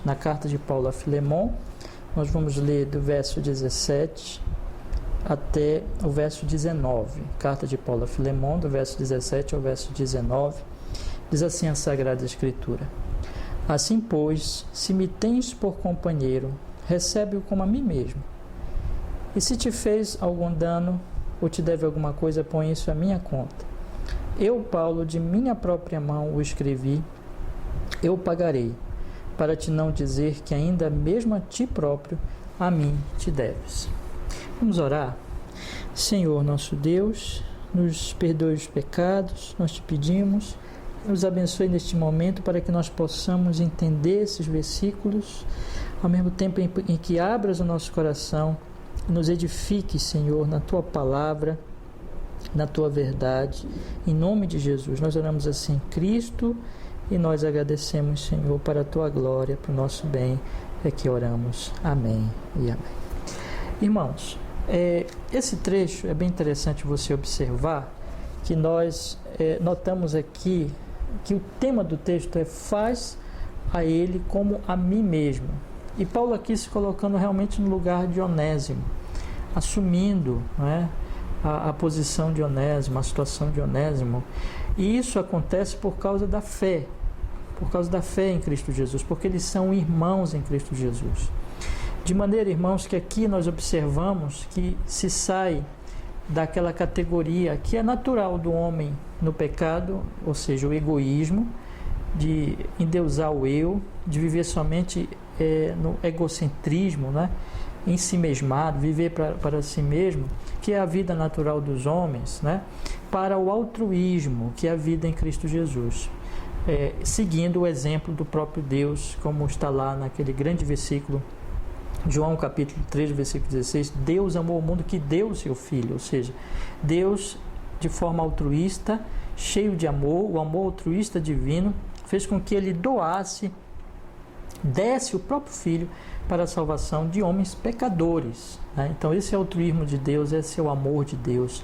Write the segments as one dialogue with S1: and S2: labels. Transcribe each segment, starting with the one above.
S1: na carta de Paulo a Filemon. Nós vamos ler do verso 17 até o verso 19. Carta de Paulo a Filemon, do verso 17 ao verso 19. Diz assim a Sagrada Escritura: Assim, pois, se me tens por companheiro, recebe-o como a mim mesmo. E se te fez algum dano, ou te deve alguma coisa, põe isso à minha conta. Eu, Paulo, de minha própria mão o escrevi, eu pagarei, para te não dizer que ainda mesmo a ti próprio, a mim te deves. Vamos orar? Senhor nosso Deus, nos perdoe os pecados, nós te pedimos, nos abençoe neste momento para que nós possamos entender esses versículos, ao mesmo tempo em que abras o nosso coração, nos edifique, Senhor, na Tua palavra, na Tua verdade, em nome de Jesus. Nós oramos assim em Cristo e nós agradecemos, Senhor, para a Tua glória, para o nosso bem, é que oramos. Amém e amém. Irmãos, esse trecho é bem interessante você observar, que nós notamos aqui que o tema do texto é faz a ele como a mim mesmo. E Paulo aqui se colocando realmente no lugar de Onésimo, assumindo, né, a posição de Onésimo, a situação de Onésimo. E isso acontece por causa da fé em Cristo Jesus, porque eles são irmãos em Cristo Jesus. De maneira, irmãos, que aqui nós observamos que se sai daquela categoria que é natural do homem no pecado, ou seja, o egoísmo, de endeusar o eu, de viver somente no egocentrismo, né? Em si mesmado, viver para si mesmo, que é a vida natural dos homens, né? Para o altruísmo, que é a vida em Cristo Jesus, seguindo o exemplo do próprio Deus, como está lá naquele grande versículo, João capítulo 3, versículo 16, Deus amou o mundo que deu o seu Filho, ou seja, Deus de forma altruísta, cheio de amor, o amor altruísta divino, fez com que ele desse o próprio Filho para a salvação de homens pecadores, né? Então esse é o altruísmo de Deus, esse é o amor de Deus,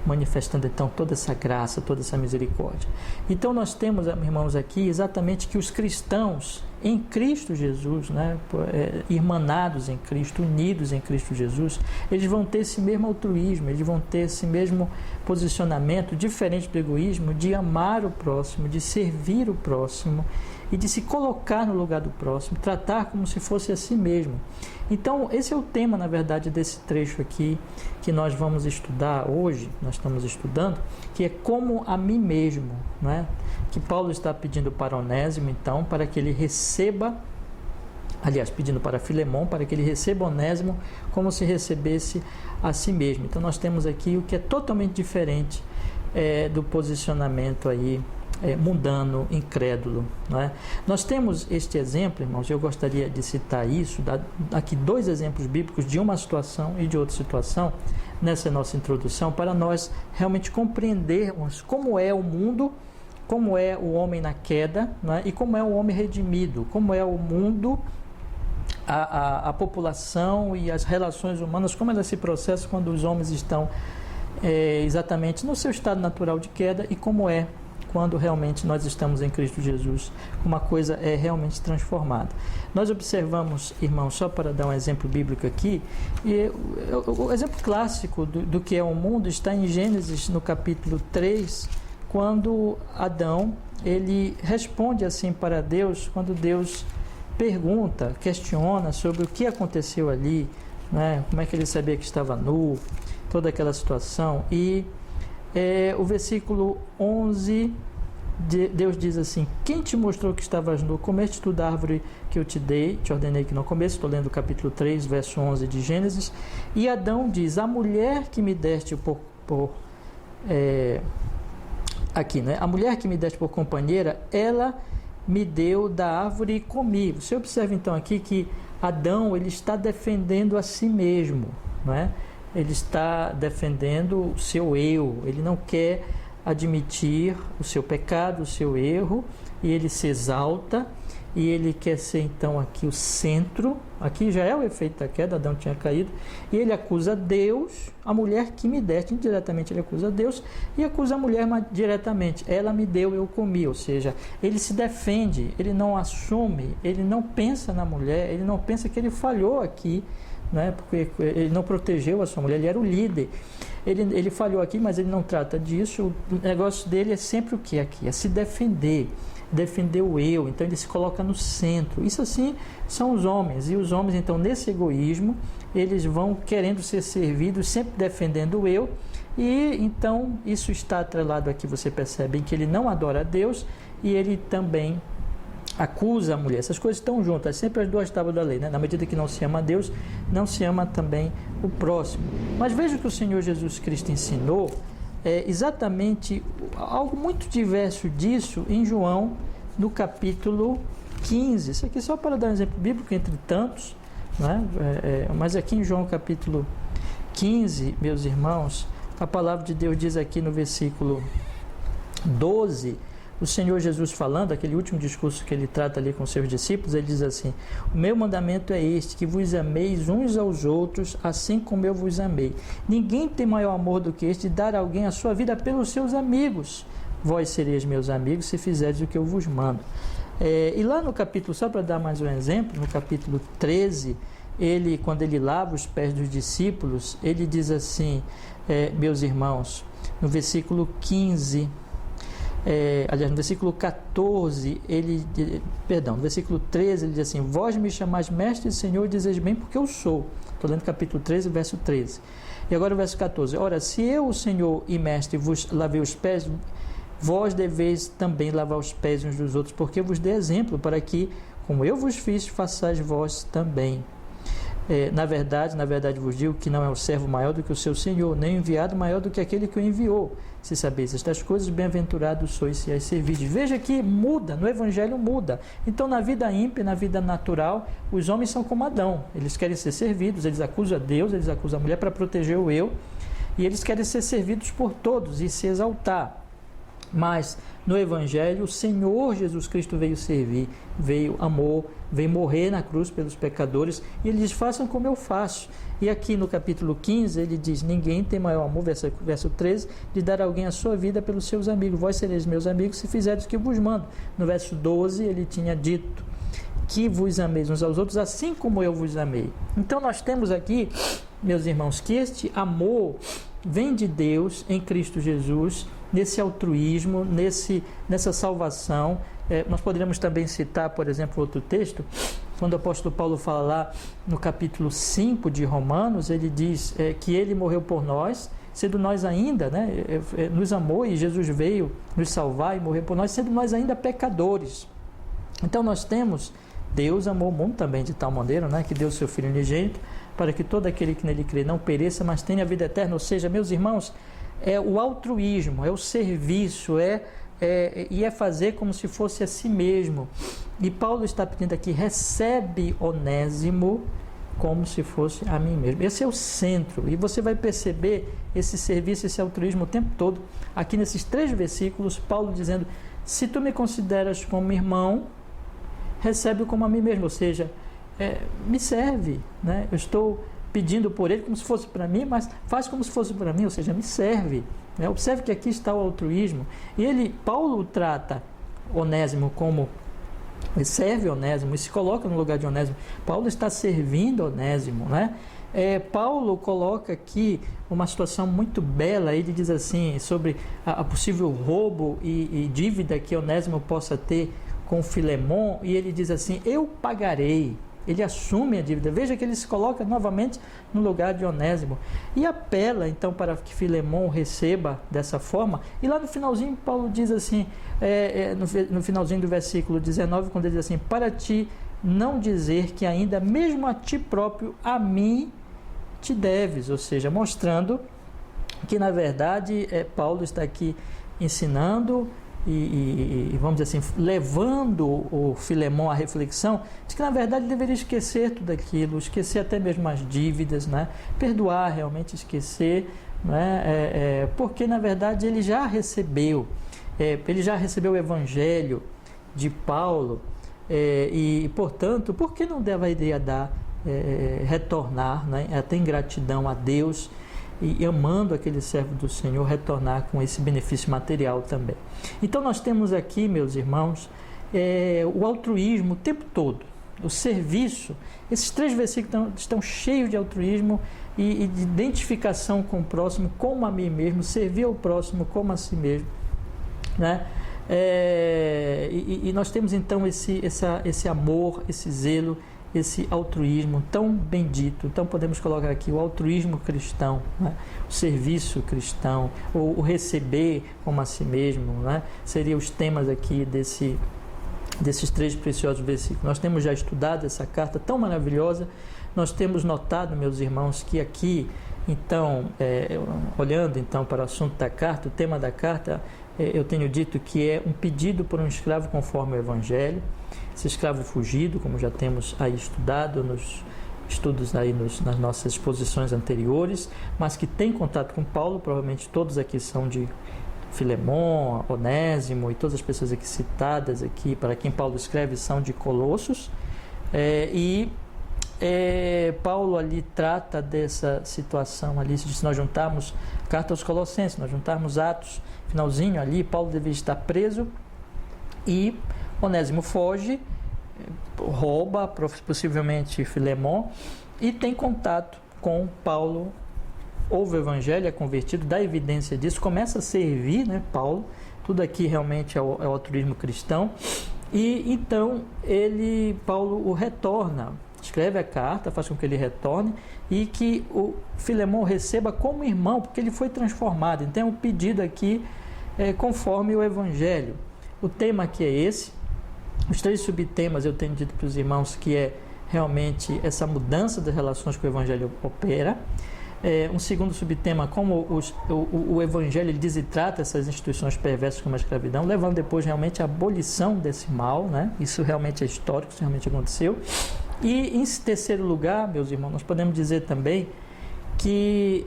S1: manifestando então toda essa graça, toda essa misericórdia. Então nós temos, irmãos, aqui exatamente que os cristãos em Cristo Jesus, né, irmanados em Cristo, unidos em Cristo Jesus, eles vão ter esse mesmo altruísmo, eles vão ter esse mesmo posicionamento, diferente do egoísmo, de amar o próximo, de servir o próximo e de se colocar no lugar do próximo, tratar como se fosse a si mesmo. Então esse é o tema, na verdade, desse trecho aqui que nós vamos estudar hoje, nós estamos estudando, que é como a mim mesmo, né? Que Paulo está pedindo para Onésimo, então, para que ele receba, aliás, pedindo para Filemon, para que ele receba Onésimo como se recebesse a si mesmo. Então nós temos aqui o que é totalmente diferente do posicionamento aí mundano, incrédulo, não é? Nós temos este exemplo, irmãos, eu gostaria de citar isso, aqui dois exemplos bíblicos de uma situação e de outra situação, nessa nossa introdução, para nós realmente compreendermos como é o mundo, como é o homem na queda, não é? E como é o homem redimido, como é o mundo, a população e as relações humanas, como elas se processam quando os homens estão exatamente no seu estado natural de queda e como é quando realmente nós estamos em Cristo Jesus, uma coisa é realmente transformada. Nós observamos, irmãos, só para dar um exemplo bíblico aqui, e o exemplo clássico do que é o mundo está em Gênesis, no capítulo 3, quando Adão, ele responde assim para Deus, quando Deus pergunta, questiona sobre o que aconteceu ali, né? Como é que ele sabia que estava nu, toda aquela situação, e o versículo 11, Deus diz assim: quem te mostrou que estavas nu? Comeste tu da árvore que eu te dei, te ordenei que não comesse. Estou lendo o capítulo 3, verso 11 de Gênesis. E Adão diz: a mulher que me deste aqui, né? A mulher que me deste por companheira, ela me deu da árvore e comi. Você observa então aqui que Adão, ele está defendendo a si mesmo, não é? Ele está defendendo o seu eu, ele não quer admitir o seu pecado, o seu erro, e ele se exalta e ele quer ser então aqui o centro. Aqui já é o efeito da queda, Adão tinha caído, e ele acusa Deus, a mulher que me deste. Indiretamente ele acusa Deus e acusa a mulher diretamente, ela me deu, eu comi. Ou seja, ele se defende, ele não assume, ele não pensa na mulher, ele não pensa que ele falhou aqui, né? Porque ele não protegeu a sua mulher, ele era o líder. Ele falhou aqui, mas ele não trata disso. O negócio dele é sempre o que aqui? É se defender o eu. Então ele se coloca no centro. Isso assim são os homens. E os homens, então, nesse egoísmo, eles vão querendo ser servidos, sempre defendendo o eu. E então isso está atrelado aqui, você percebe que ele não adora a Deus e ele também acusa a mulher. Essas coisas estão juntas, sempre as duas tábuas da lei, né? Na medida que não se ama a Deus, não se ama também o próximo. Mas veja que o Senhor Jesus Cristo ensinou exatamente algo muito diverso disso em João, no capítulo 15. Isso aqui só para dar um exemplo bíblico entre tantos, né? Mas aqui em João capítulo 15, meus irmãos, a palavra de Deus diz aqui no versículo 12, o Senhor Jesus falando, aquele último discurso que ele trata ali com seus discípulos, ele diz assim: o meu mandamento é este, que vos ameis uns aos outros, assim como eu vos amei. Ninguém tem maior amor do que este, de dar a alguém a sua vida pelos seus amigos. Vós sereis meus amigos se fizerdes o que eu vos mando. E lá no capítulo, só para dar mais um exemplo, no capítulo 13, quando ele lava os pés dos discípulos, ele diz assim, meus irmãos, no versículo 15... aliás, no versículo 14, no versículo 13, ele diz assim: vós me chamais mestre e Senhor, dizeis bem, porque eu sou. Estou lendo capítulo 13, verso 13. E agora o verso 14: ora, se eu, o Senhor e mestre, vos lavei os pés, vós deveis também lavar os pés uns dos outros, porque eu vos dei exemplo, para que, como eu vos fiz, façais vós também. Na verdade vos digo que não é o servo maior do que o seu Senhor, nem o enviado maior do que aquele que o enviou. Se sabeis estas coisas, bem-aventurados sois se as servirdes. Veja que muda, no Evangelho muda. Então, na vida ímpia, na vida natural, os homens são como Adão. Eles querem ser servidos, eles acusam a Deus, eles acusam a mulher para proteger o eu, e eles querem ser servidos por todos e se exaltar. Mas no Evangelho, o Senhor Jesus Cristo veio servir, amou, veio morrer na cruz pelos pecadores, e ele diz: façam como eu faço. E aqui no capítulo 15 ele diz: ninguém tem maior amor, verso 13, de dar a alguém a sua vida pelos seus amigos. Vós sereis meus amigos se fizerdes o que eu vos mando. No verso 12 ele tinha dito que vos ameis uns aos outros, assim como eu vos amei. Então nós temos aqui, meus irmãos, que este amor vem de Deus em Cristo Jesus, nesse altruísmo, nessa salvação. Nós poderíamos também citar, por exemplo, outro texto, quando o apóstolo Paulo fala lá no capítulo 5 de Romanos, ele diz que ele morreu por nós, sendo nós ainda, nos amou, e Jesus veio nos salvar e morrer por nós, sendo nós ainda pecadores. Então nós temos, Deus amou o mundo também de tal maneira, que deu o seu Filho unigênito, para que todo aquele que nele crê não pereça, mas tenha a vida eterna. Ou seja, meus irmãos, é o altruísmo, é o serviço, e é fazer como se fosse a si mesmo. E Paulo está pedindo aqui: recebe Onésimo como se fosse a mim mesmo. Esse é o centro, e você vai perceber esse serviço, esse altruísmo o tempo todo, aqui nesses 3 versículos, Paulo dizendo: se tu me consideras como irmão, recebe-o como a mim mesmo. Ou seja, me serve, eu estou pedindo por ele como se fosse para mim, mas faz como se fosse para mim, ou seja, me serve. Observe que aqui está o altruísmo. E Paulo trata Onésimo como, serve Onésimo e se coloca no lugar de Onésimo. Paulo está servindo Onésimo, Paulo coloca aqui uma situação muito bela. Ele diz assim, sobre a possível roubo e dívida que Onésimo possa ter com Filemon, e ele diz assim: eu pagarei. Ele assume a dívida. Veja que ele se coloca novamente no lugar de Onésimo e apela então para que Filemon receba dessa forma. E lá no finalzinho Paulo diz assim, no finalzinho do versículo 19, quando ele diz assim: para ti não dizer que ainda mesmo a ti próprio, a mim te deves. Ou seja, mostrando que na verdade Paulo está aqui ensinando e vamos dizer assim, levando o Filemon à reflexão de que na verdade ele deveria esquecer tudo aquilo, esquecer até mesmo as dívidas, perdoar, realmente esquecer, porque na verdade ele já recebeu o Evangelho de Paulo e portanto, por que não deveria retornar, né, até em gratidão a Deus e amando aquele servo do Senhor, retornar com esse benefício material também. Então nós temos aqui, meus irmãos, o altruísmo o tempo todo, o serviço. Esses 3 versículos estão cheios de altruísmo e de identificação com o próximo como a mim mesmo, servir ao próximo como a si mesmo, né? E nós temos então esse amor, esse zelo, esse altruísmo tão bendito. Então podemos colocar aqui o altruísmo cristão, né? O serviço cristão, ou o receber como a si mesmo, né? Seriam os temas aqui desses 3 preciosos versículos. Nós temos já estudado essa carta tão maravilhosa, nós temos notado, meus irmãos, que aqui, então, olhando então para o assunto da carta, o tema da carta, eu tenho dito que é um pedido por um escravo conforme o Evangelho, esse escravo fugido, como já temos aí estudado nos estudos aí nas nossas exposições anteriores, mas que tem contato com Paulo. Provavelmente todos aqui são de Filemon, Onésimo e todas as pessoas aqui citadas aqui, para quem Paulo escreve, são de Colossos, Paulo ali trata dessa situação ali. Se nós juntarmos carta aos Colossenses, nós juntarmos Atos, finalzinho ali, Paulo devia estar preso e Onésimo foge, rouba possivelmente Filemon e tem contato com Paulo. Ouve o Evangelho, é convertido, dá evidência disso, começa a servir, né, Paulo. Tudo aqui realmente é o altruísmo cristão. E então Paulo o retorna, escreve a carta, faz com que ele retorne e que o Filemon receba como irmão, porque ele foi transformado. Então é um pedido aqui conforme o Evangelho. O tema aqui é esse. Os 3 subtemas eu tenho dito para os irmãos que é realmente essa mudança das relações que o Evangelho opera. Um segundo subtema, como o Evangelho trata essas instituições perversas como a escravidão, levando depois realmente à abolição desse mal, né? Isso realmente é histórico, isso realmente aconteceu. E em terceiro lugar, meus irmãos, nós podemos dizer também que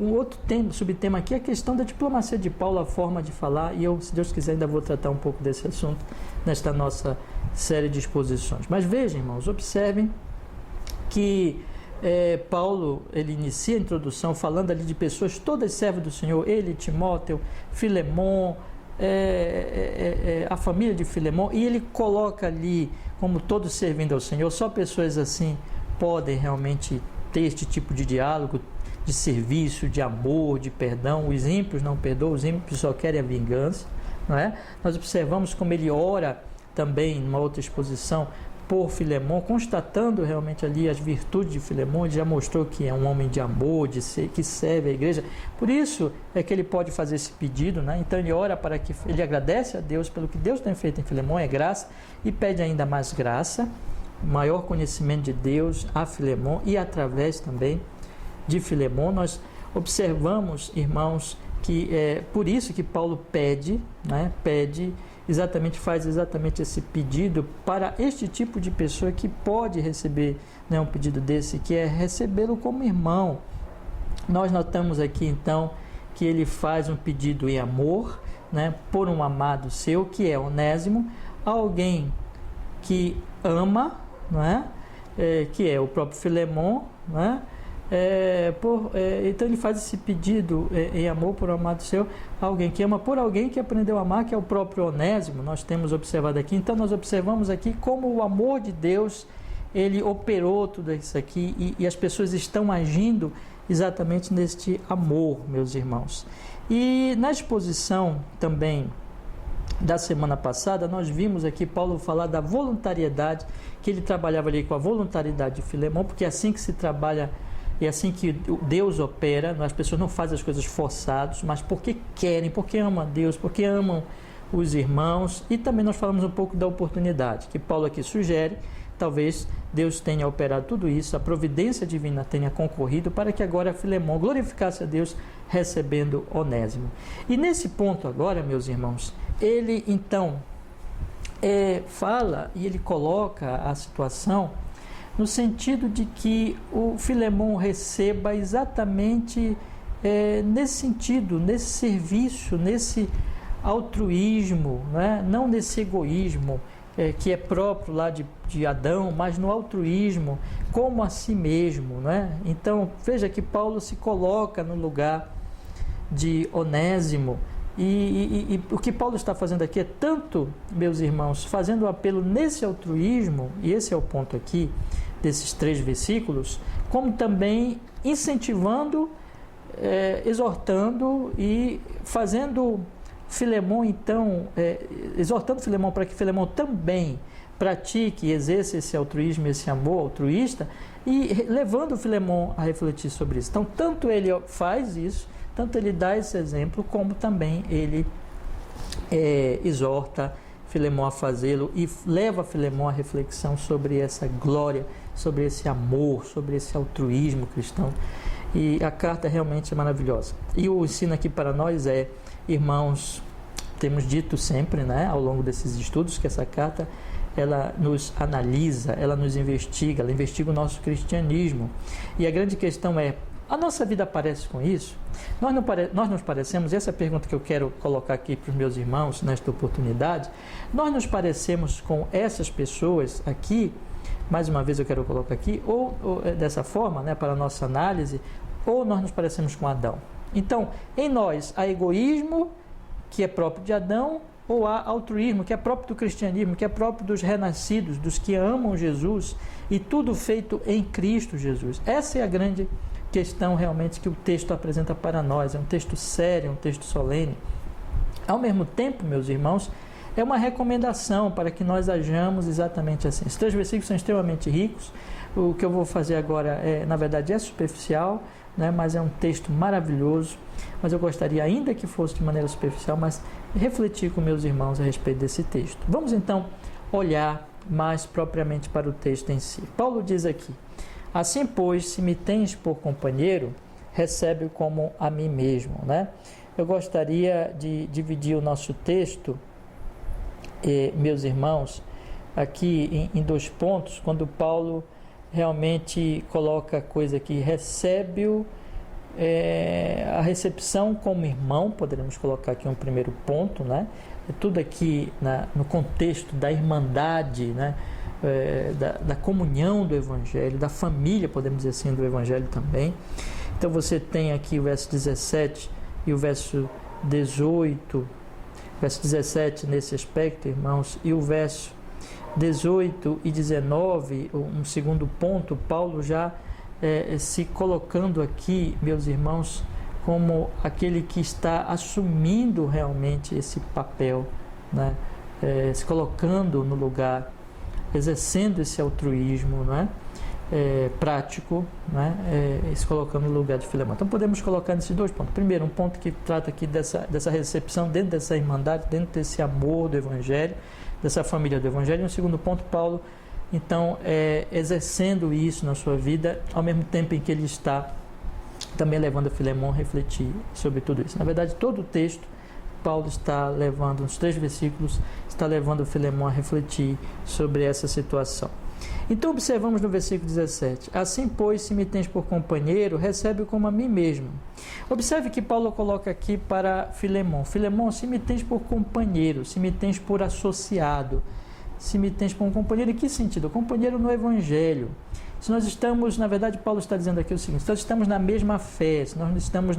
S1: um outro subtema aqui é a questão da diplomacia de Paulo, a forma de falar, e eu, se Deus quiser, ainda vou tratar um pouco desse assunto nesta nossa série de exposições. Mas vejam, irmãos, observem que Paulo, ele inicia a introdução falando ali de pessoas todas servas do Senhor, ele, Timóteo, Filemon, a família de Filemon, e ele coloca ali como todos servindo ao Senhor. Só pessoas assim podem realmente ter este tipo de diálogo, de serviço, de amor, de perdão. Os ímpios não perdoam, os ímpios só querem a vingança, não é? Nós observamos como ele ora também, numa outra exposição, por Filemon, constatando realmente ali as virtudes de Filemon. Ele já mostrou que é um homem de amor, que serve a igreja. Por isso é que ele pode fazer esse pedido, né? Então ele ora para que ele agradece a Deus pelo que Deus tem feito em Filemon, é graça, e pede ainda mais graça, maior conhecimento de Deus a Filemon, e através também de Filemon nós observamos, irmãos, que é por isso que Paulo pede, né? Faz exatamente esse pedido para este tipo de pessoa que pode receber, né, um pedido desse, que é recebê-lo como irmão. Nós notamos aqui então que ele faz um pedido em amor, né, por um amado seu, que é Onésimo, alguém que ama, não é? Que é o próprio Filemon, né? Então ele faz esse pedido em amor por um amado seu, alguém que ama por alguém que aprendeu a amar, que é o próprio Onésimo. Nós temos observado aqui, então nós observamos aqui como o amor de Deus, ele operou tudo isso aqui, e as pessoas estão agindo exatamente neste amor, meus irmãos. E na exposição também da semana passada, nós vimos aqui Paulo falar da voluntariedade, que ele trabalhava ali com a voluntariedade de Filemon, porque é assim que se trabalha. É assim que Deus opera. As pessoas não fazem as coisas forçadas, mas porque querem, porque amam a Deus, porque amam os irmãos. E também nós falamos um pouco da oportunidade, que Paulo aqui sugere. Talvez Deus tenha operado tudo isso, a providência divina tenha concorrido para que agora Filemon glorificasse a Deus recebendo Onésimo. E nesse ponto agora, meus irmãos, ele então fala e ele coloca a situação no sentido de que o Filemon receba exatamente nesse sentido, nesse serviço, nesse altruísmo, né? Não nesse egoísmo, que é próprio lá de Adão, mas no altruísmo, como a si mesmo, né? Então, veja que Paulo se coloca no lugar de Onésimo, e o que Paulo está fazendo aqui é tanto, meus irmãos, fazendo um apelo nesse altruísmo, e esse é o ponto aqui, desses 3 versículos, como também incentivando, exortando e fazendo Filemão, então, exortando Filemão para que Filemão também pratique e exerça esse altruísmo, esse amor altruísta, e levando Filemão a refletir sobre isso. Então, tanto ele faz isso, tanto ele dá esse exemplo, como também ele exorta Filemão a fazê-lo e leva Filemão à reflexão sobre essa glória, sobre esse amor, sobre esse altruísmo cristão. E a carta realmente é maravilhosa. E o ensino aqui para nós é, irmãos, temos dito sempre, né, ao longo desses estudos, que essa carta, ela nos analisa, ela nos investiga, ela investiga o nosso cristianismo. E a grande questão é, a nossa vida parece com isso? Nós nos parecemos, essa é a pergunta que eu quero colocar aqui para os meus irmãos nesta oportunidade, nós nos parecemos com essas pessoas aqui, mais uma vez eu quero colocar aqui, ou dessa forma, né, para a nossa análise, ou nós nos parecemos com Adão. Então, em nós há egoísmo, que é próprio de Adão, ou há altruísmo, que é próprio do cristianismo, que é próprio dos renascidos, dos que amam Jesus, e tudo feito em Cristo Jesus. Essa é a grande questão realmente que o texto apresenta para nós. É um texto sério, é um texto solene. Ao mesmo tempo, meus irmãos, é uma recomendação para que nós ajamos exatamente assim. Os 3 versículos são extremamente ricos. O que eu vou fazer agora, na verdade, é superficial, né, mas é um texto maravilhoso. Mas eu gostaria, ainda que fosse de maneira superficial, mas refletir com meus irmãos a respeito desse texto. Vamos então olhar mais propriamente para o texto em si. Paulo diz aqui: assim, pois, se me tens por companheiro, recebe-o como a mim mesmo, né? Eu gostaria de dividir o nosso texto, meus irmãos, aqui em 2 pontos, quando Paulo realmente coloca a coisa aqui, recebe-o, a recepção como irmão, poderemos colocar aqui um primeiro ponto, né? É tudo aqui no contexto da irmandade, né? Da comunhão do Evangelho, da família, podemos dizer assim, do Evangelho também. Então você tem aqui o verso 17 e o verso 18, verso 17 nesse aspecto, irmãos, e o verso 18 e 19, um segundo ponto, Paulo já se colocando aqui, meus irmãos, como aquele que está assumindo realmente esse papel, né? Se colocando no lugar, exercendo esse altruísmo, né? Prático, né? Se colocando no lugar de Filemão. Então podemos colocar nesses 2 pontos. Primeiro, um ponto que trata aqui dessa recepção dentro dessa irmandade, dentro desse amor do Evangelho, dessa família do Evangelho. E um segundo ponto, Paulo, então, exercendo isso na sua vida, ao mesmo tempo em que ele está também levando a Filemão a refletir sobre tudo isso. Na verdade, todo o texto, Paulo está levando, nos 3 versículos, está levando a Filemão a refletir sobre essa situação. Então, observamos no versículo 17: assim, pois, se me tens por companheiro, recebe-o como a mim mesmo. Observe que Paulo coloca aqui para Filemão: Filemão, se me tens por companheiro, se me tens por associado, se me tens por um companheiro, em que sentido? Companheiro no Evangelho. Se nós estamos, na verdade, Paulo está dizendo aqui o seguinte: se nós estamos na mesma fé, se nós estamos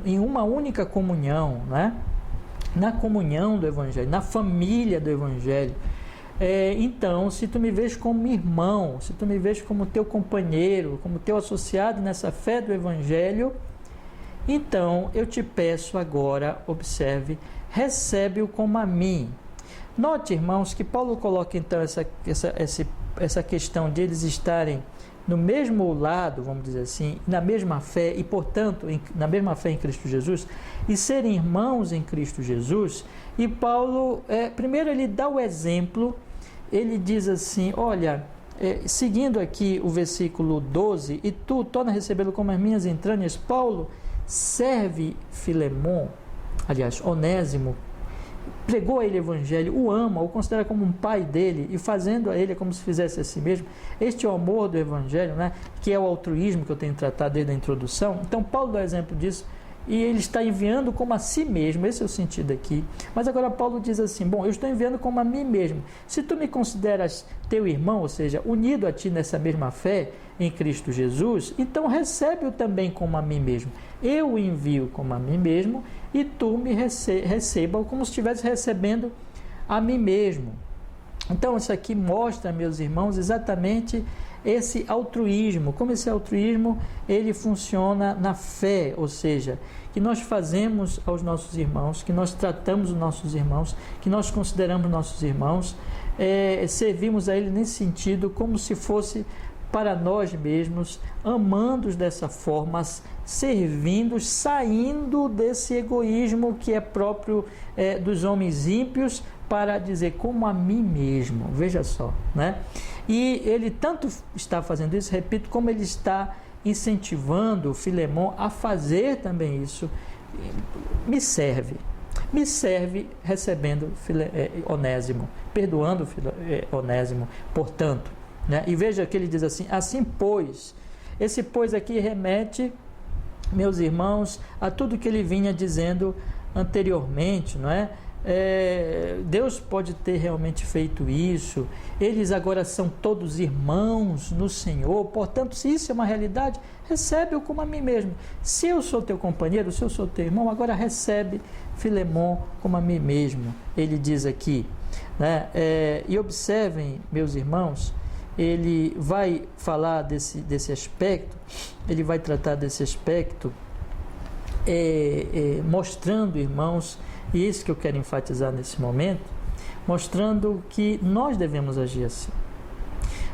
S1: em uma única comunhão, né? Na comunhão do Evangelho, na família do Evangelho, então, se tu me vês como irmão, se tu me vês como teu companheiro, como teu associado nessa fé do Evangelho, então eu te peço agora, observe, recebe-o como a mim. Note, irmãos, que Paulo coloca então essa questão de eles estarem no mesmo lado, vamos dizer assim, na mesma fé e, portanto, na mesma fé em Cristo Jesus, e serem irmãos em Cristo Jesus. E Paulo, primeiro ele dá o exemplo, ele diz assim, olha, seguindo aqui o versículo 12, e tu torna a recebê-lo como as minhas entranhas. Paulo serve Filemão, aliás, Onésimo, pregou a ele o Evangelho, o ama, o considera como um pai dele, e fazendo a ele como se fizesse a si mesmo. Este é o amor do Evangelho, né? Que é o altruísmo que eu tenho tratado desde a introdução. Então Paulo dá exemplo disso, e ele está enviando como a si mesmo, esse é o sentido aqui. Mas agora Paulo diz assim, bom, eu estou enviando como a mim mesmo. Se tu me consideras teu irmão, ou seja, unido a ti nessa mesma fé em Cristo Jesus, então recebe-o também como a mim mesmo. Eu o envio como a mim mesmo e tu me receba como se estivesse recebendo a mim mesmo. Então isso aqui mostra, meus irmãos, exatamente esse altruísmo, como esse altruísmo ele funciona na fé, ou seja, que nós fazemos aos nossos irmãos, que nós tratamos os nossos irmãos, que nós consideramos nossos irmãos, servimos a ele nesse sentido como se fosse para nós mesmos, amando-os dessa forma, servindo, saindo desse egoísmo que é próprio dos homens ímpios, para dizer como a mim mesmo, veja só, né? E ele tanto está fazendo isso, repito, como ele está incentivando Filemon a fazer também isso. Me serve recebendo Onésimo, perdoando Onésimo, portanto, né? E veja que ele diz assim pois, esse pois aqui remete, meus irmãos, a tudo que ele vinha dizendo anteriormente, não é? Deus pode ter realmente feito isso, eles agora são todos irmãos no Senhor, portanto, se isso é uma realidade, recebe-o como a mim mesmo. Se eu sou teu companheiro, se eu sou teu irmão, agora recebe Filemon como a mim mesmo, ele diz aqui, né? E observem, meus irmãos, ele vai falar desse aspecto, ele vai tratar desse aspecto, mostrando, irmãos, e isso que eu quero enfatizar nesse momento, mostrando que nós devemos agir assim.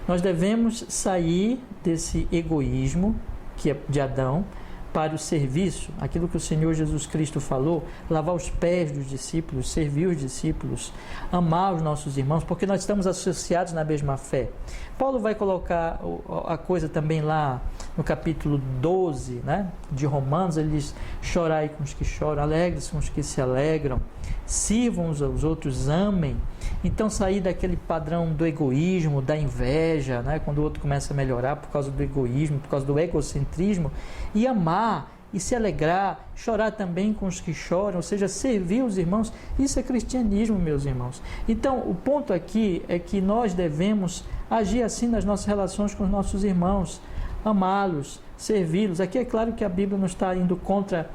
S1: Nós devemos sair desse egoísmo que é de Adão para o serviço, aquilo que o Senhor Jesus Cristo falou, lavar os pés dos discípulos, servir os discípulos, amar os nossos irmãos, porque nós estamos associados na mesma fé. Paulo vai colocar a coisa também lá no capítulo 12, né, de Romanos, ele diz, chorai com os que choram, alegres com os que se alegram, sirvam uns aos outros, amem. Então sair daquele padrão do egoísmo, da inveja, né, quando o outro começa a melhorar por causa do egoísmo, por causa do egocentrismo, e amar, e se alegrar, chorar também com os que choram, ou seja, servir os irmãos. Isso é cristianismo, meus irmãos. Então o ponto aqui é que nós devemos agir assim nas nossas relações com os nossos irmãos, amá-los, servi-los. Aqui é claro que a Bíblia não está indo contra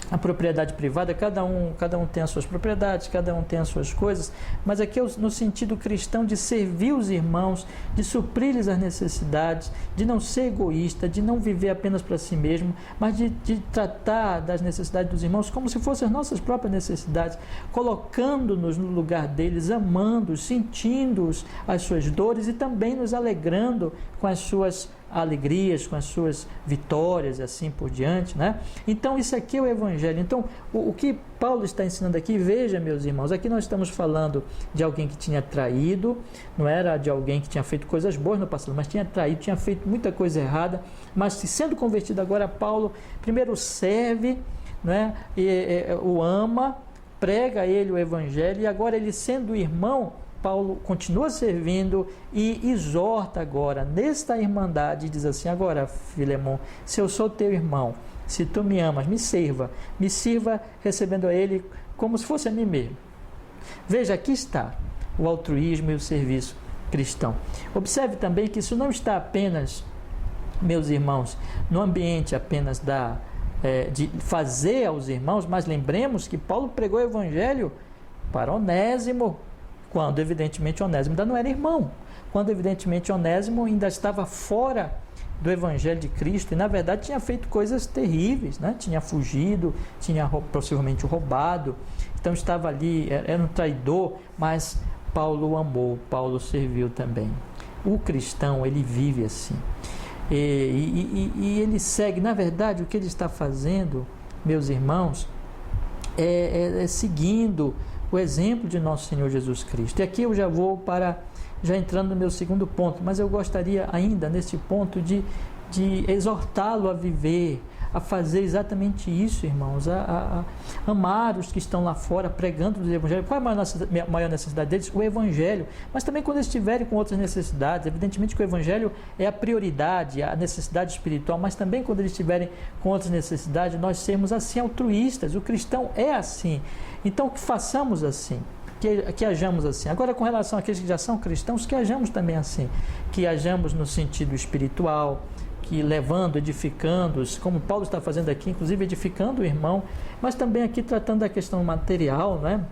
S1: a propriedade privada, cada um tem as suas propriedades, cada um tem as suas coisas, mas aqui é no sentido cristão de servir os irmãos, de suprir-lhes as necessidades, de não ser egoísta, de não viver apenas para si mesmo, mas de tratar das necessidades dos irmãos como se fossem as nossas próprias necessidades, colocando-nos no lugar deles, amando-os, sentindo-os as suas dores e também nos alegrando com as suas alegrias, com as suas vitórias e assim por diante, né? Então isso aqui é o Evangelho. Então o que Paulo está ensinando aqui, veja, meus irmãos, aqui nós estamos falando de alguém que tinha traído, não era de alguém que tinha feito coisas boas no passado, mas tinha traído, tinha feito muita coisa errada, mas se sendo convertido agora, Paulo primeiro serve, né? O ama, prega a ele o Evangelho, e agora ele sendo irmão, Paulo continua servindo e exorta agora, nesta irmandade, diz assim, agora, Filemon, se eu sou teu irmão, se tu me amas, me sirva recebendo a ele como se fosse a mim mesmo. Veja, aqui está o altruísmo e o serviço cristão. Observe também que isso não está apenas, meus irmãos, no ambiente apenas de fazer aos irmãos, mas lembremos que Paulo pregou o Evangelho para Onésimo, quando evidentemente Onésimo ainda não era irmão, quando evidentemente Onésimo ainda estava fora do Evangelho de Cristo e na verdade tinha feito coisas terríveis, né? Tinha fugido, tinha possivelmente roubado, então estava ali, era um traidor, mas Paulo o amou, Paulo serviu também. O cristão, ele vive assim, e ele segue, na verdade o que ele está fazendo, meus irmãos, é seguindo o exemplo de nosso Senhor Jesus Cristo. E aqui eu já entrando no meu segundo ponto, mas eu gostaria ainda nesse ponto de exortá-lo a viver, a fazer exatamente isso, irmãos, a amar os que estão lá fora, pregando o Evangelho. Qual é a maior necessidade deles? O Evangelho. Mas também quando eles estiverem com outras necessidades, evidentemente que o Evangelho é a prioridade, a necessidade espiritual, mas também quando eles estiverem com outras necessidades, nós sermos assim altruístas. O cristão é assim. Então, que façamos assim. Que hajamos assim. Agora, com relação àqueles que já são cristãos, que hajamos também assim. Que hajamos no sentido espiritual, que levando, edificando, como Paulo está fazendo aqui, inclusive edificando o irmão, mas também aqui tratando da questão material, né?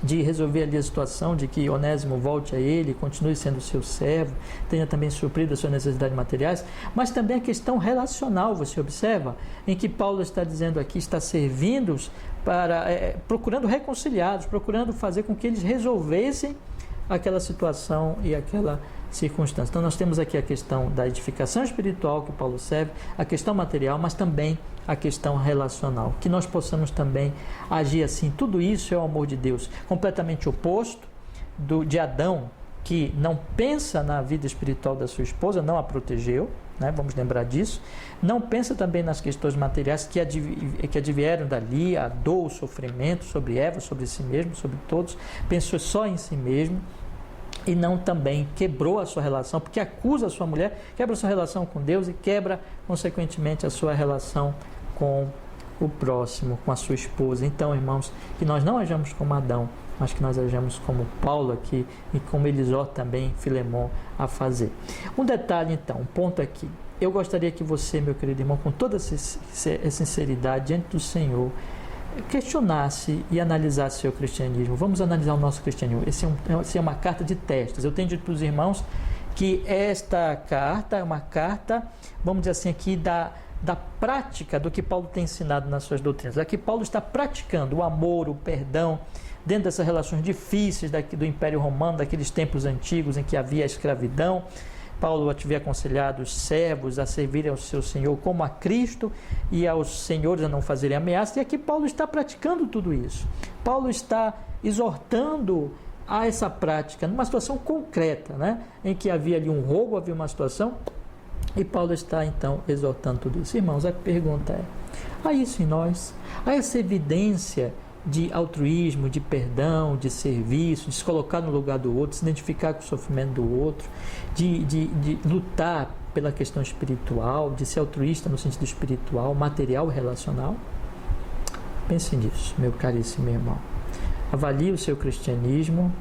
S1: De resolver ali a situação, de que Onésimo volte a ele, continue sendo seu servo, tenha também suprido as suas necessidades materiais, mas também a questão relacional, você observa, em que Paulo está dizendo aqui, está servindo para, procurando reconciliá-los, procurando fazer com que eles resolvessem aquela situação e aquela circunstância. Então nós temos aqui a questão da edificação espiritual que Paulo serve, a questão material, mas também a questão relacional, que nós possamos também agir assim. Tudo isso é o amor de Deus, completamente oposto de Adão, que não pensa na vida espiritual da sua esposa, não a protegeu, né? Vamos lembrar disso, não pensa também nas questões materiais que advieram dali, a dor, o sofrimento sobre Eva, sobre si mesmo, sobre todos, pensou só em si mesmo, e não também quebrou a sua relação, porque acusa a sua mulher, quebra a sua relação com Deus e quebra, consequentemente, a sua relação com o próximo, com a sua esposa. Então, irmãos, que nós não hajamos como Adão, mas que nós hajamos como Paulo aqui e como ele exorta também Filemon a fazer. Um detalhe, então, um ponto aqui. Eu gostaria que você, meu querido irmão, com toda sinceridade diante do Senhor, questionasse e analisasse seu cristianismo. Vamos analisar o nosso cristianismo. Essa é uma carta de testes. Eu tenho dito para os irmãos que esta carta é uma carta, vamos dizer assim, aqui da prática do que Paulo tem ensinado nas suas doutrinas. Aqui Paulo está praticando o amor, o perdão, dentro dessas relações difíceis do Império Romano, daqueles tempos antigos em que havia a escravidão. Paulo havia aconselhado os servos a servirem ao seu Senhor como a Cristo e aos senhores a não fazerem ameaças. E aqui Paulo está praticando tudo isso. Paulo está exortando a essa prática numa situação concreta, né? Em que havia ali um roubo, havia uma situação, e Paulo está então exortando tudo isso. Irmãos, a pergunta é: há isso em nós? Há essa evidência de altruísmo, de perdão, de serviço, de se colocar no lugar do outro, se identificar com o sofrimento do outro, de lutar pela questão espiritual, de ser altruísta no sentido espiritual, material e relacional? Pense nisso, meu caríssimo irmão. Avalie o seu cristianismo.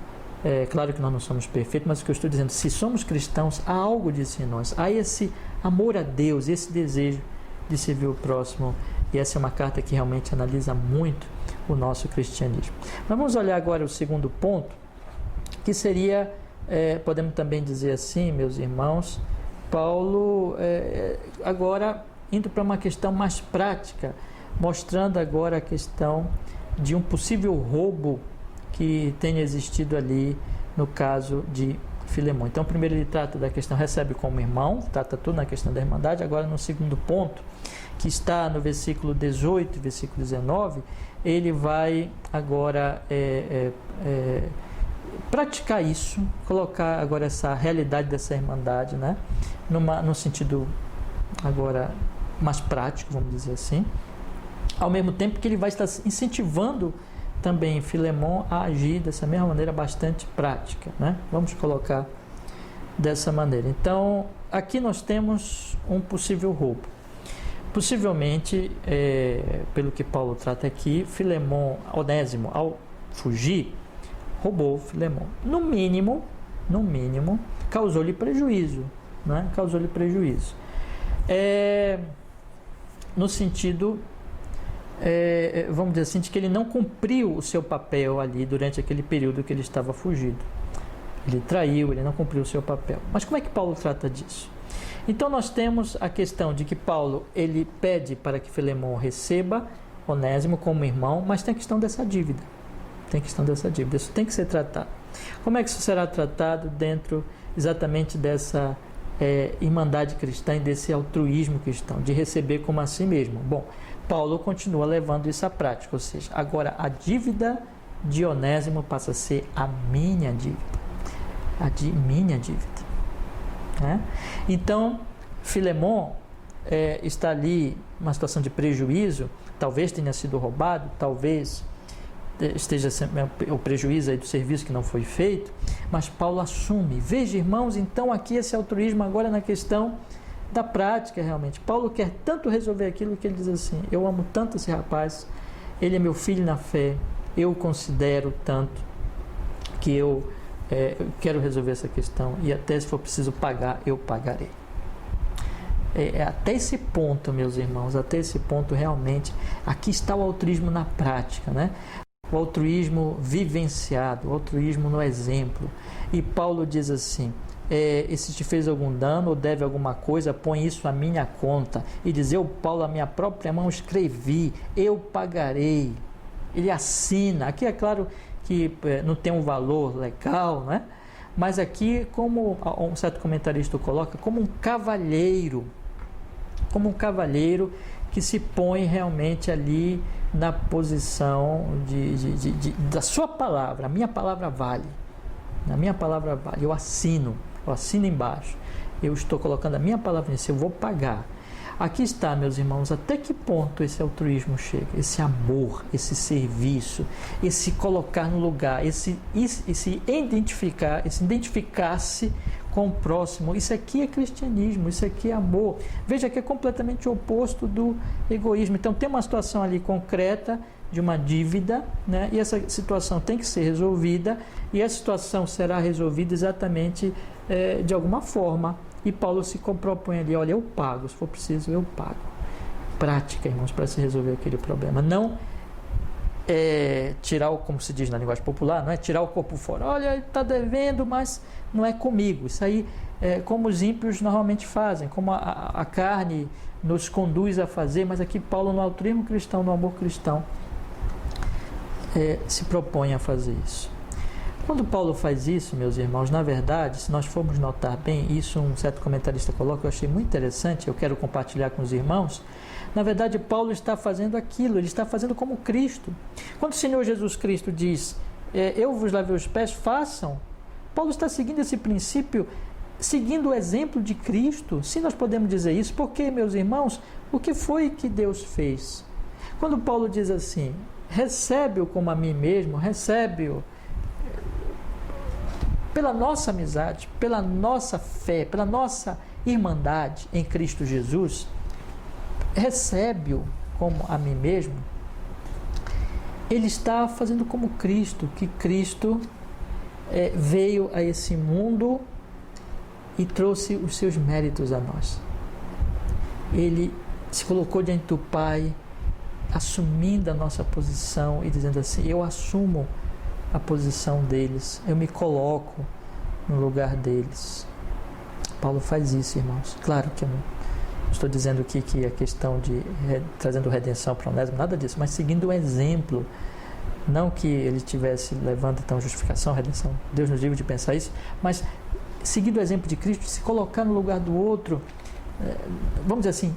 S1: É claro que nós não somos perfeitos, mas o que eu estou dizendo, se somos cristãos, há algo disso em nós, há esse amor a Deus, esse desejo de servir o próximo, e essa é uma carta que realmente analisa muito o nosso cristianismo. Mas vamos olhar agora o segundo ponto, que seria, podemos também dizer assim, meus irmãos, Paulo agora indo para uma questão mais prática, mostrando agora a questão de um possível roubo que tenha existido ali no caso de Filemon. Então, primeiro ele trata da questão, recebe como irmão, trata tudo na questão da irmandade. Agora, no segundo ponto, que está no versículo 18 e versículo 19, ele vai agora praticar isso, colocar agora essa realidade dessa irmandade, né? No sentido agora mais prático, vamos dizer assim, ao mesmo tempo que ele vai estar incentivando também Filemon a agir dessa mesma maneira bastante prática, né? Vamos colocar dessa maneira. Então, aqui nós temos um possível roubo. Possivelmente, pelo que Paulo trata aqui, Onésimo, ao fugir, roubou Filemon. No mínimo, causou-lhe prejuízo, né? Causou-lhe prejuízo. No sentido, vamos dizer assim, de que ele não cumpriu o seu papel ali durante aquele período que ele estava fugido. Ele traiu, ele não cumpriu o seu papel. Mas como é que Paulo trata disso? Então nós temos a questão de que Paulo, ele pede para que Filemon receba Onésimo como irmão, mas tem a questão dessa dívida. Isso tem que ser tratado. Como é que isso será tratado dentro exatamente dessa irmandade cristã e desse altruísmo cristão, de receber como a si mesmo? Bom, Paulo continua levando isso à prática, ou seja, agora a dívida de Onésimo passa a ser a minha dívida. Minha dívida. Né? Então, Filemon está ali uma situação de prejuízo, talvez tenha sido roubado, talvez esteja o prejuízo aí do serviço que não foi feito, mas Paulo assume. Veja, irmãos, então aqui esse altruísmo agora na questão da prática realmente. Paulo quer tanto resolver aquilo que ele diz assim: eu amo tanto esse rapaz, ele é meu filho na fé, eu o considero tanto que eu quero resolver essa questão, e até se for preciso pagar, eu pagarei. Até esse ponto, meus irmãos, até esse ponto realmente, aqui está o altruísmo na prática, né? O altruísmo vivenciado, o altruísmo no exemplo. E Paulo diz assim: se te fez algum dano ou deve alguma coisa, põe isso à minha conta. E diz: eu, Paulo, a minha própria mão escrevi, eu pagarei. Ele assina. Aqui é claro que não tem um valor legal, né? Mas aqui, como um certo comentarista coloca, como um cavalheiro que se põe realmente ali na posição da sua palavra. A minha palavra vale. A minha palavra vale. Eu assino embaixo. Eu estou colocando a minha palavra nisso, eu vou pagar. Aqui está, meus irmãos, até que ponto esse altruísmo chega, esse amor, esse serviço, esse colocar no lugar, esse identificar-se com o próximo. Isso aqui é cristianismo, isso aqui é amor. Veja que é completamente o oposto do egoísmo. Então tem uma situação ali concreta de uma dívida, né? E essa situação tem que ser resolvida, e essa situação será resolvida exatamente de alguma forma. E Paulo se propõe ali: olha, eu pago, se for preciso eu pago. Prática, irmãos, para se resolver aquele problema. Não tirar, como se diz na linguagem popular, não é tirar o corpo fora. Olha, ele está devendo, mas não é comigo. Isso aí como os ímpios normalmente fazem, como a carne nos conduz a fazer, mas aqui Paulo, no altruísmo cristão, no amor cristão, se propõe a fazer isso. Quando Paulo faz isso, meus irmãos, na verdade, se nós formos notar bem, isso um certo comentarista coloca, eu achei muito interessante, eu quero compartilhar com os irmãos. Na verdade, Paulo está fazendo aquilo, ele está fazendo como Cristo. Quando o Senhor Jesus Cristo diz: eu vos lavei os pés, façam, Paulo está seguindo esse princípio, seguindo o exemplo de Cristo. Se nós podemos dizer isso, porque, meus irmãos, o que foi que Deus fez? Quando Paulo diz assim: recebe-o como a mim mesmo, recebe-o pela nossa amizade, pela nossa fé, pela nossa irmandade em Cristo Jesus, recebe-o como a mim mesmo. Ele está fazendo como Cristo, que Cristo veio a esse mundo e trouxe os seus méritos a nós. Ele se colocou diante do Pai, assumindo a nossa posição e dizendo assim: eu assumo a posição deles, eu me coloco no lugar deles. Paulo faz isso, irmãos. Claro que eu não estou dizendo aqui que a questão de trazendo redenção para Onésimo, nada disso, mas seguindo o exemplo, não que ele estivesse levando então justificação, redenção, Deus nos livre de pensar isso, mas seguindo o exemplo de Cristo, se colocar no lugar do outro, vamos dizer assim,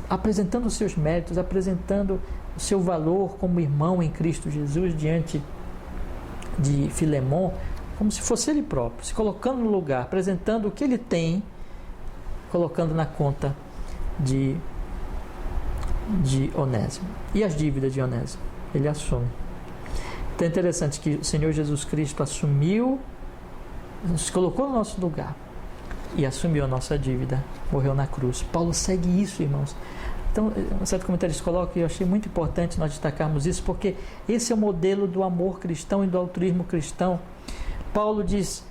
S1: apresentando os seus méritos, apresentando o seu valor como irmão em Cristo Jesus diante de Filemon, como se fosse ele próprio, se colocando no lugar, apresentando o que ele tem, colocando na conta de Onésimo. E as dívidas de Onésimo? Ele assume. Então é interessante que o Senhor Jesus Cristo assumiu, se colocou no nosso lugar e assumiu a nossa dívida, morreu na cruz. Paulo segue isso, irmãos. Então, um certo comentarista coloca, e eu achei muito importante nós destacarmos isso, porque esse é o modelo do amor cristão e do altruísmo cristão. Paulo diz: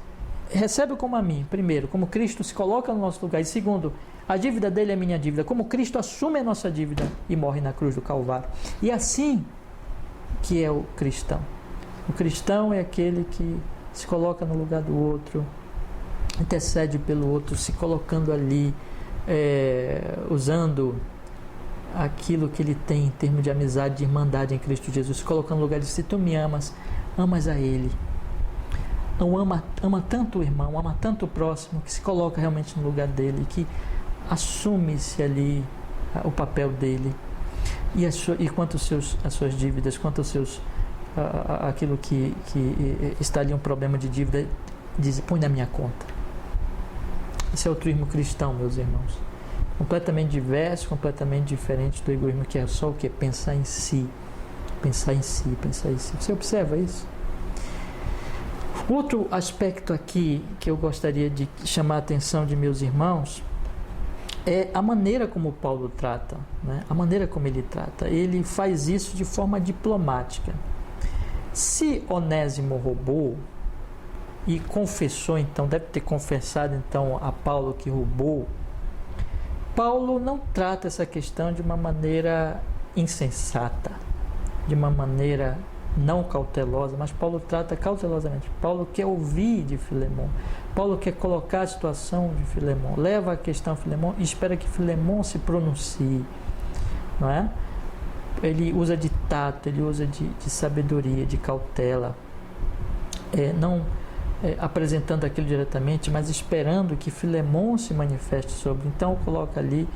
S1: recebe como a mim, primeiro, como Cristo se coloca no nosso lugar, e segundo, a dívida dele é minha dívida, como Cristo assume a nossa dívida e morre na cruz do Calvário. E assim que é o cristão. O cristão é aquele que se coloca no lugar do outro, intercede pelo outro, se colocando ali, usando aquilo que ele tem em termos de amizade, de irmandade em Cristo Jesus, se colocando no lugar de: se tu me amas, amas a Ele. Não ama tanto o irmão, ama tanto o próximo, que se coloca realmente no lugar dele, que assume-se ali o papel dele. E quanto as suas dívidas, quanto aos seus aquilo que está ali um problema de dívida, diz: põe na minha conta. Esse é o altruísmo cristão, meus irmãos. completamente diverso, completamente diferente do egoísmo, que é só o que? Pensar em si. Pensar em si, pensar em si. Você observa isso? Outro aspecto aqui que eu gostaria de chamar a atenção de meus irmãos é a maneira como Paulo trata, né? A maneira como ele trata. Ele faz isso de forma diplomática. Se Onésimo roubou e confessou, então, deve ter confessado então a Paulo que roubou, Paulo não trata essa questão de uma maneira insensata, de uma maneira não cautelosa, mas Paulo trata cautelosamente. Paulo quer ouvir de Filemon, Paulo quer colocar a situação de Filemon, leva a questão a Filemon e espera que Filemon se pronuncie, não é? Ele usa de tato, ele usa de sabedoria, de cautela, não apresentando aquilo diretamente, mas esperando que Filemon se manifeste sobre. Então coloca ali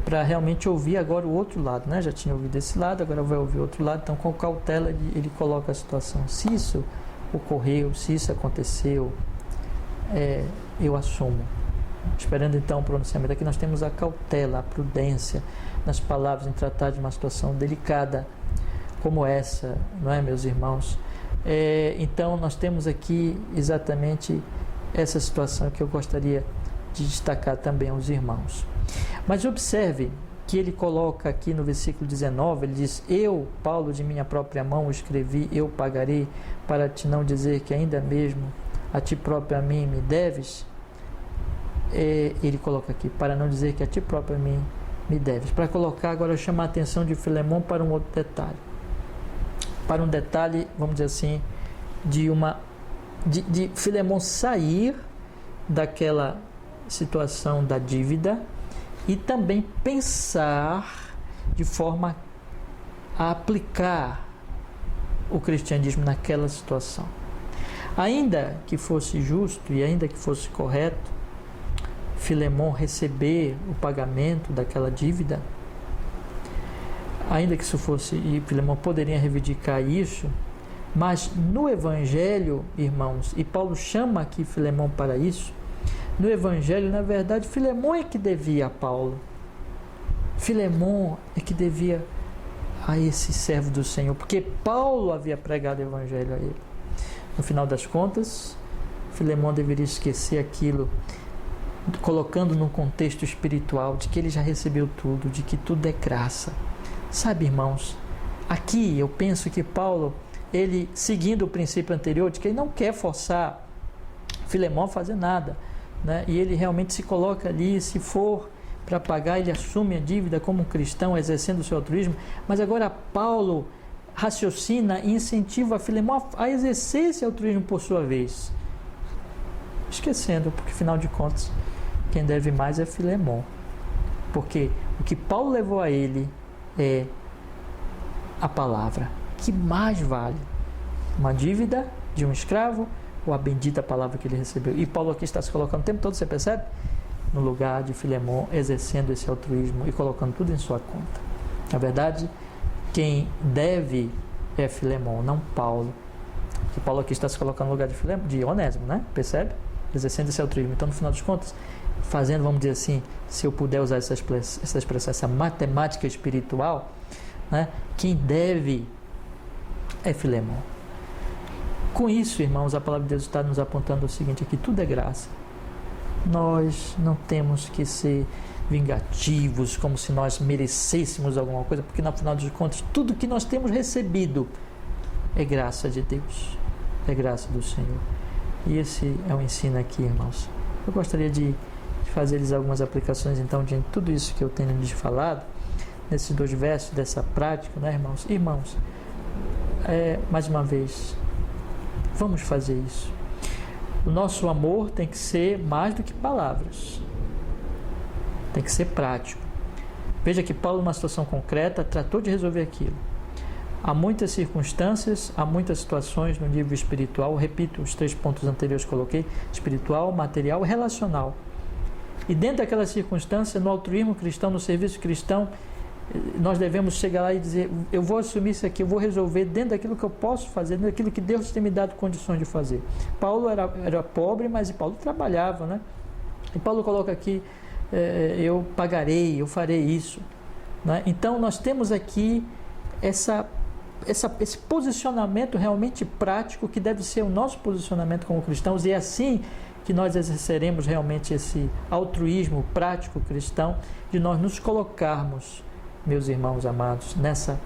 S1: para realmente ouvir agora o outro lado, né? Já tinha ouvido esse lado, agora vai ouvir o outro lado. Então, com cautela, ele coloca a situação. Se isso ocorreu, se isso aconteceu, eu assumo. Esperando então o pronunciamento. Aqui nós temos a cautela, a prudência nas palavras, em tratar de uma situação delicada como essa, não é, meus irmãos? Então, nós temos aqui exatamente essa situação que eu gostaria de destacar também aos irmãos. Mas observe que ele coloca aqui no versículo 19, ele diz: eu, Paulo, de minha própria mão escrevi, eu pagarei, para te não dizer que ainda mesmo a ti próprio a mim me deves. Ele coloca aqui, para não dizer que a ti próprio a mim me deves. Para colocar agora, chamar a atenção de Filemon para um outro detalhe. Para um detalhe, vamos dizer assim, de Filemon sair daquela situação da dívida e também pensar de forma a aplicar o cristianismo naquela situação. Ainda que fosse justo e ainda que fosse correto Filemon receber o pagamento daquela dívida, ainda que isso fosse, e Filemon poderia reivindicar isso, mas no Evangelho, irmãos, e Paulo chama aqui Filemon para isso, no Evangelho, na verdade, Filemon é que devia a Paulo. Filemon é que devia a esse servo do Senhor, porque Paulo havia pregado o Evangelho a ele. No final das contas, Filemon deveria esquecer aquilo, colocando num contexto espiritual de que ele já recebeu tudo, de que tudo é graça. Sabe, irmãos, aqui eu penso que Paulo, ele, seguindo o princípio anterior, de que ele não quer forçar Filemon a fazer nada, né? E ele realmente se coloca ali, se for para pagar, ele assume a dívida como um cristão, exercendo o seu altruísmo, mas agora Paulo raciocina e incentiva a Filemon a exercer esse altruísmo por sua vez, esquecendo, porque afinal de contas, quem deve mais é Filemon, porque o que Paulo levou a ele é a palavra, que mais vale, uma dívida de um escravo ou a bendita palavra que ele recebeu. E Paulo aqui está se colocando o tempo todo, você percebe? No lugar de Filemon, exercendo esse altruísmo e colocando tudo em sua conta. Na verdade, quem deve é Filemon, não Paulo. Que Paulo aqui está se colocando no lugar de Onésimo, né? Percebe? Exercendo esse altruísmo. Então, no final dos contos, fazendo, vamos dizer assim, se eu puder usar essa expressão, essa matemática espiritual, né? Quem deve é Filemon. Com isso, irmãos, a palavra de Deus está nos apontando o seguinte aqui: tudo é graça. Nós não temos que ser vingativos, como se nós merecêssemos alguma coisa, porque no final dos contos, tudo que nós temos recebido é graça de Deus, é graça do Senhor. E esse é o ensino aqui, irmãos. Eu gostaria de fazer-lhes algumas aplicações, então, de tudo isso que eu tenho lhes falado, nesses 2 versos dessa prática, né, irmãos? Irmãos, mais uma vez, vamos fazer isso. O nosso amor tem que ser mais do que palavras. Tem que ser prático. Veja que Paulo, numa situação concreta, tratou de resolver aquilo. Há muitas circunstâncias, há muitas situações no nível espiritual. Repito os 3 pontos anteriores que coloquei: espiritual, material e relacional. E dentro daquela circunstância, no altruísmo cristão, no serviço cristão, nós devemos chegar lá e dizer: eu vou assumir isso aqui, eu vou resolver dentro daquilo que eu posso fazer, dentro daquilo que Deus tem me dado condições de fazer. Paulo era pobre, mas Paulo trabalhava, né? E Paulo coloca aqui eu pagarei, eu farei isso. Né? Então nós temos aqui esse posicionamento realmente prático que deve ser o nosso posicionamento como cristãos, e é assim que nós exerceremos realmente esse altruísmo prático cristão, de nós nos colocarmos, meus irmãos amados, nessa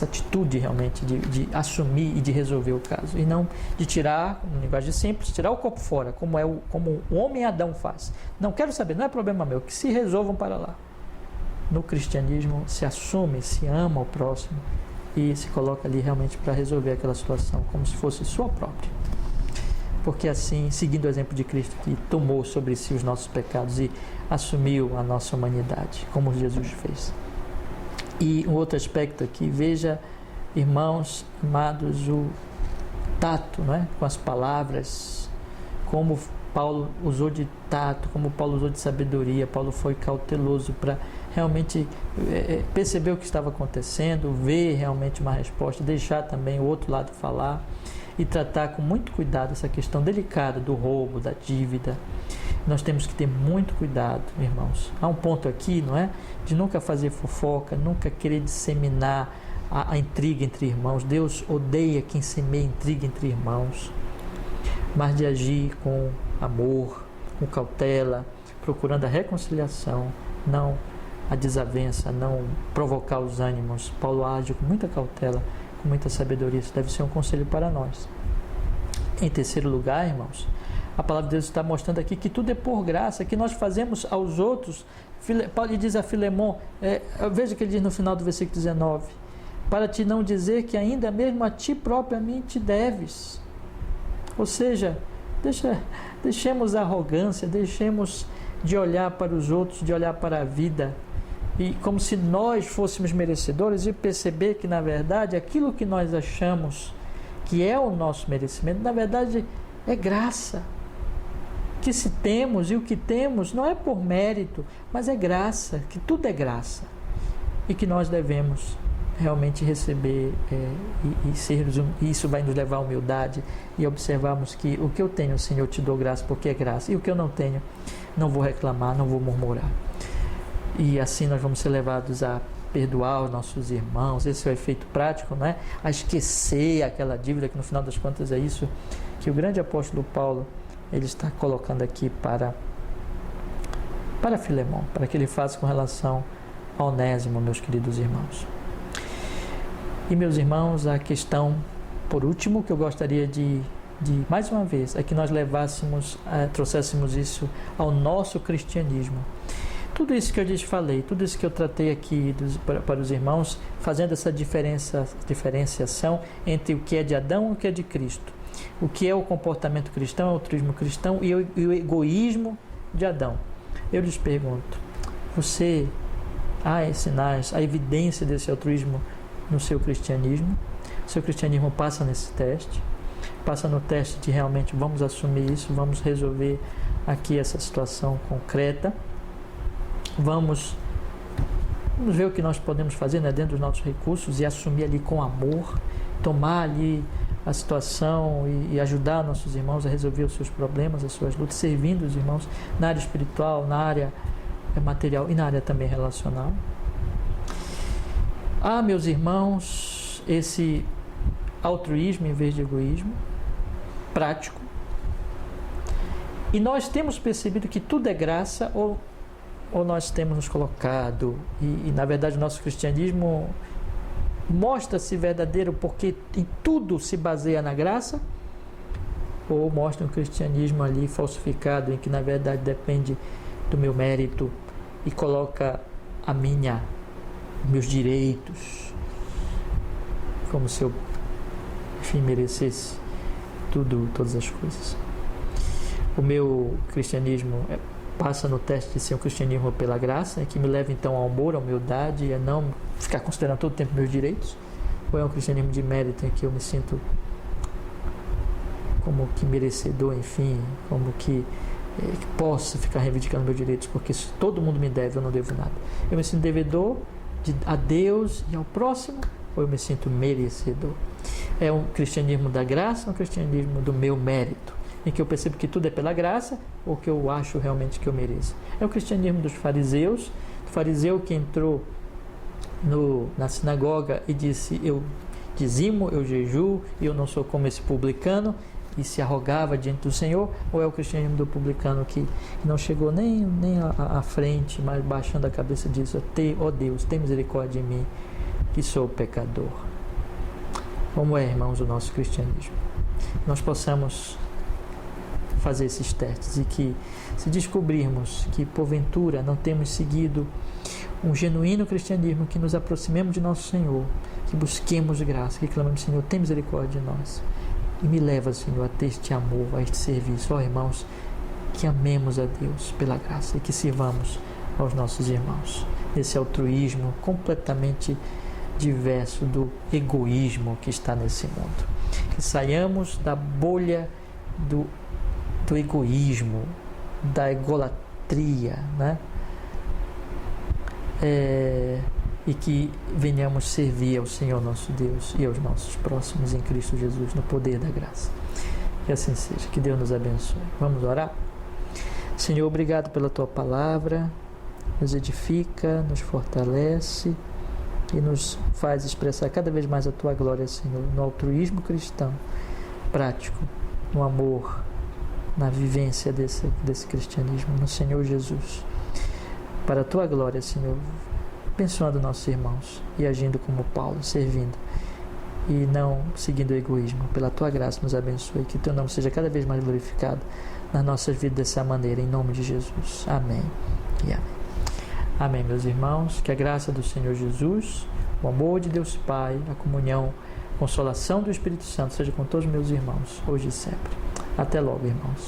S1: atitude realmente de assumir e de resolver o caso, e não de tirar, em linguagem simples, tirar o copo fora, como o homem Adão faz. Não quero saber, não é problema meu, que se resolvam para lá. No cristianismo se assume, se ama o próximo e se coloca ali realmente para resolver aquela situação como se fosse sua própria. Porque assim, seguindo o exemplo de Cristo, que tomou sobre si os nossos pecados e assumiu a nossa humanidade, como Jesus fez. E um outro aspecto aqui, veja, irmãos amados, o tato, não é? Com as palavras, como Paulo usou de tato, como Paulo usou de sabedoria. Paulo foi cauteloso para realmente perceber o que estava acontecendo, ver realmente uma resposta, deixar também o outro lado falar e tratar com muito cuidado essa questão delicada do roubo, da dívida. Nós temos que ter muito cuidado, irmãos. Há um ponto aqui, não é? De nunca fazer fofoca, nunca querer disseminar a intriga entre irmãos. Deus odeia quem semeia intriga entre irmãos, mas de agir com amor, com cautela, procurando a reconciliação, não a desavença, não provocar os ânimos. Paulo age com muita cautela, com muita sabedoria. Isso deve ser um conselho para nós. Em terceiro lugar, irmãos, a palavra de Deus está mostrando aqui que tudo é por graça, que nós fazemos aos outros. Paulo diz a Filemon, veja que ele diz no final do versículo 19, para te não dizer que ainda mesmo a ti propriamente deves. Ou seja, deixemos a arrogância, deixemos de olhar para os outros, de olhar para a vida, e como se nós fôssemos merecedores, e perceber que, na verdade, aquilo que nós achamos que é o nosso merecimento, na verdade, é graça. Que se temos e o que temos não é por mérito, mas é graça, que tudo é graça. E que nós devemos realmente receber e isso vai nos levar à humildade e observarmos que o que eu tenho, Senhor, eu te dou graça porque é graça, e o que eu não tenho, não vou reclamar, não vou murmurar. E assim nós vamos ser levados a perdoar os nossos irmãos. Esse é o efeito prático, não é? A esquecer aquela dívida, que no final das contas é isso que o grande apóstolo Paulo ele está colocando aqui para Filemon, para que ele faça com relação a Onésimo, meus queridos irmãos. E, meus irmãos, a questão, por último, que eu gostaria de mais uma vez, é que nós trouxéssemos isso ao nosso cristianismo. Tudo isso que eu lhes falei, tudo isso que eu tratei aqui para os irmãos, fazendo essa diferenciação entre o que é de Adão e o que é de Cristo. O que é o comportamento cristão, o altruísmo cristão e o egoísmo de Adão. Eu lhes pergunto, há sinais, há evidência desse altruísmo no seu cristianismo? O seu cristianismo passa nesse teste? Passa no teste de realmente vamos assumir isso, vamos resolver aqui essa situação concreta, vamos ver o que nós podemos fazer, né, dentro dos nossos recursos, e assumir ali com amor, tomar ali a situação e ajudar nossos irmãos a resolver os seus problemas, as suas lutas, servindo os irmãos na área espiritual, na área material e na área também relacional. Meus irmãos, esse altruísmo em vez de egoísmo, prático. E nós temos percebido que tudo é graça, ou nós temos nos colocado, e na verdade o nosso cristianismo mostra-se verdadeiro porque em tudo se baseia na graça, ou mostra um cristianismo ali falsificado, em que na verdade depende do meu mérito e coloca meus direitos, como se eu, enfim, merecesse todas as coisas. O meu cristianismo passa no teste de ser um cristianismo pela graça, que me leva então ao amor, à humildade, e a não ficar considerando todo o tempo meus direitos, ou é um cristianismo de mérito em que eu me sinto como que merecedor, enfim, como que posso ficar reivindicando meus direitos, porque se todo mundo me deve, eu não devo nada. Eu me sinto devedor a Deus e ao próximo, ou eu me sinto merecedor? É um cristianismo da graça ou um cristianismo do meu mérito? em que eu percebo que tudo é pela graça ou que eu acho realmente que eu mereço. É o cristianismo dos fariseus, do fariseu que entrou na sinagoga e disse: eu dizimo, eu jejuo e eu não sou como esse publicano, e se arrogava diante do Senhor. Ou é o cristianismo do publicano que não chegou nem à frente, mas baixando a cabeça diz: ó Deus, tem misericórdia de mim, que sou pecador. Como é, irmãos, o nosso cristianismo? Nós possamos fazer esses testes e que, se descobrirmos que porventura não temos seguido um genuíno cristianismo, que nos aproximemos de nosso Senhor, que busquemos graça, que clamemos: Senhor, tem misericórdia de nós e me leva, Senhor, a ter este amor, a este serviço. Ó irmãos, que amemos a Deus pela graça e que sirvamos aos nossos irmãos. Esse altruísmo completamente diverso do egoísmo que está nesse mundo. Que saiamos da bolha do egoísmo, da egolatria, né? E que venhamos servir ao Senhor nosso Deus e aos nossos próximos em Cristo Jesus, no poder da graça. Que assim seja, que Deus nos abençoe. Vamos orar? Senhor, obrigado pela Tua palavra, nos edifica, nos fortalece e nos faz expressar cada vez mais a Tua glória, Senhor, no altruísmo cristão, prático, no amor, na vivência desse cristianismo, no Senhor Jesus. Para a Tua glória, Senhor, abençoando nossos irmãos e agindo como Paulo, servindo e não seguindo o egoísmo. Pela Tua graça nos abençoe, que Teu nome seja cada vez mais glorificado nas nossas vidas dessa maneira, em nome de Jesus. Amém e amém. Amém, meus irmãos. Que a graça do Senhor Jesus, o amor de Deus Pai, a comunhão, a consolação do Espírito Santo seja com todos os meus irmãos, hoje e sempre. Até logo, irmãos.